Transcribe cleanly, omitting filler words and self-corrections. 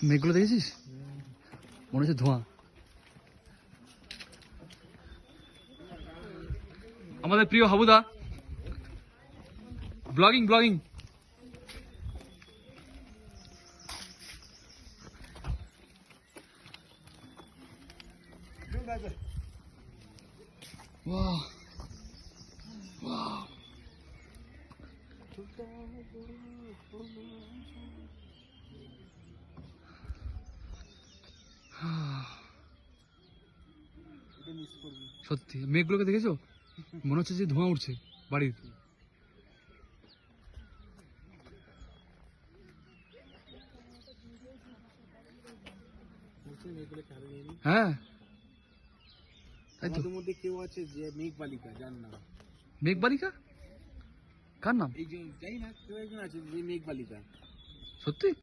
মেঘগুলো দেখেছিস? মনে হচ্ছে ধোঁয়া। আমাদের প্রিয় হাবুদা ব্লগিং ব্লগিং। Wow. Wow. সত্যি মেঘগুলোকে দেখেছো? মনে হচ্ছে যে ধোঁয়া উঠছে বাড়ির। হ্যাঁ তাই তো। মধ্যে কেউ আছে যে মেঘবালিকা, যার নাম মেঘবালিকা? কার নাম? এই যে জানি না, কেউ একজন আছে যে মেঘবালিকা। সত্যি?